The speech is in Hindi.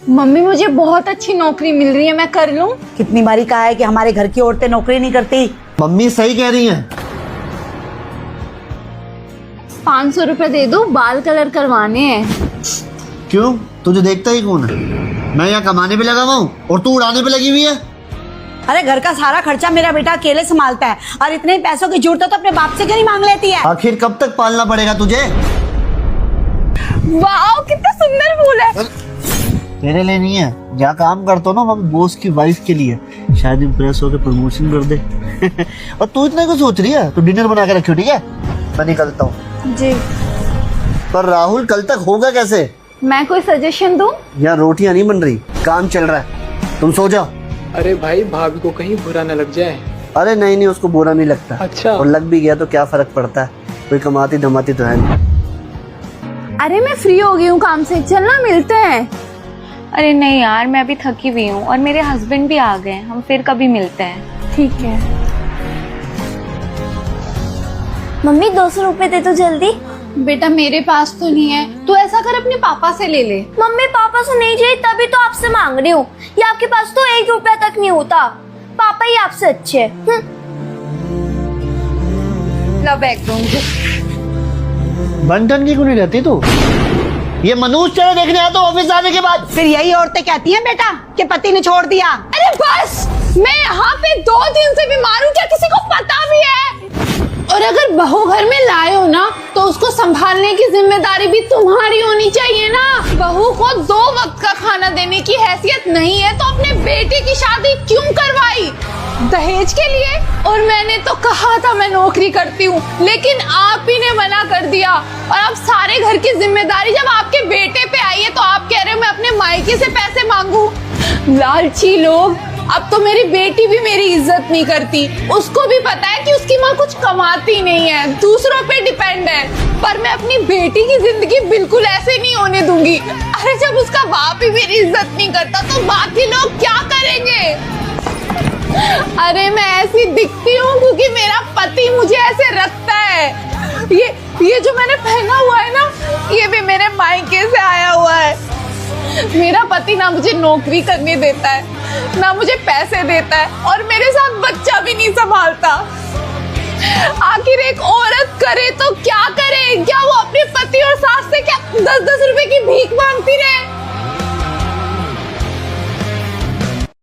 मम्मी मुझे बहुत अच्छी नौकरी मिल रही है, मैं कर लूं? कितनी बारी कहा है कि हमारे घर की औरतें नौकरी नहीं करती। मम्मी सही कह रही हैं। 500 रुपए दे दो, बाल कलर करवाने हैं। क्यों, तुझे देखता ही कौन है? मैं यहाँ कमाने पे लगा हुआ हूँ और तू उड़ाने पे लगी हुई है। अरे घर का सारा खर्चा मेरा बेटा अकेले संभालता है और इतने पैसों की जरूरत है तो अपने बाप से क्यों नहीं मांग लेती है? आखिर कब तक पालना पड़ेगा तुझे? वाह कितना सुंदर फूल है। तेरे लिए नहीं है, जहाँ काम करता हूँ ना वहाँ बॉस की वाइफ के लिए, शायद इम्प्रेस होकर प्रमोशन कर दे। और तू इतना क्यों सोच रही है? तू डिनर बना के रखियो, ठीक है? मैं निकलता हूँ। जी। पर राहुल कल तक होगा कैसे? मैं कोई सजेशन दूं? यहाँ रोटियां नहीं बन रही, काम चल रहा है, तुम सो जाओ। अरे भाई भाभी को कहीं बुरा न लग जाए। अरे नहीं, उसको बुरा नहीं लगता। अच्छा। और लग भी गया तो क्या फर्क पड़ता है, कोई कमाती धमाती तो है नहीं। अरे मैं फ्री हो गई हूँ काम से, चलना मिलते हैं। अरे नहीं यार, मैं अभी थकी हुई हूँ और मेरे हस्बैंड भी आ गए, हम फिर कभी मिलते हैं। ठीक है। मम्मी 200 रुपए दे दो जल्दी। बेटा मेरे पास तो नहीं है, तू ऐसा कर अपने पापा से ले ले। मम्मी पापा से नहीं चाहिए तभी तो आपसे मांग रही हूँ। ये आपके पास तो 1 रुपया तक नहीं होता। पापा ही आपसे अच्छे हैं। ला बैग दो मुझे। बंटन की क्यों नहीं रहती तू? ये मनोज तेरे देखने आता ऑफिस आने के बाद। फिर यही औरतें कहती हैं बेटा कि पति ने छोड़ दिया। अरे बस, मैं यहाँ पे 2 दिन से बीमार हूँ, क्या किसी को पता भी है? और अगर बहू घर में लाए हो ना तो उसको संभालने की जिम्मेदारी भी तुम्हारी होनी चाहिए ना। बहू को 2 वक्त का खाना देने की हैसियत नहीं है तो अपने बेटे की शादी क्यों करवाई? दहेज के लिए? और मैंने तो कहा था मैं नौकरी करती हूँ, लेकिन आप ही ने मना कर दिया। और अब सारे घर की जिम्मेदारी जब आपके बेटे पे आई है तो आप कह रहे हो मैं अपने मायके से पैसे मांगू? लालची लोग। अब तो मेरी बेटी भी मेरी इज्जत नहीं करती, उसको भी पता है कि उसकी माँ कुछ कमाती नहीं है, दूसरों पे डिपेंड है। पर मैं अपनी बेटी की जिंदगी बिल्कुल ऐसे नहीं होने दूंगी। अरे जब उसका बाप ही मेरी इज्जत नहीं करता तो बाकी लोग क्या करेंगे? अरे मैं ऐसी दिखती हूँ क्योंकि मेरा पति मुझे ऐसे रखता है। ये जो मैंने पहना हुआ है ना, ये भी मेरे मायके से आया हुआ है। मेरा पति ना मुझे नौकरी करने देता है, ना मुझे पैसे देता है और मेरे साथ बच्चा भी नहीं संभालता। आखिर एक औरत करे तो क्या करे? क्या वो अपने पति और सास से क्या 10-10 रुपए की भीख मांगती रहे?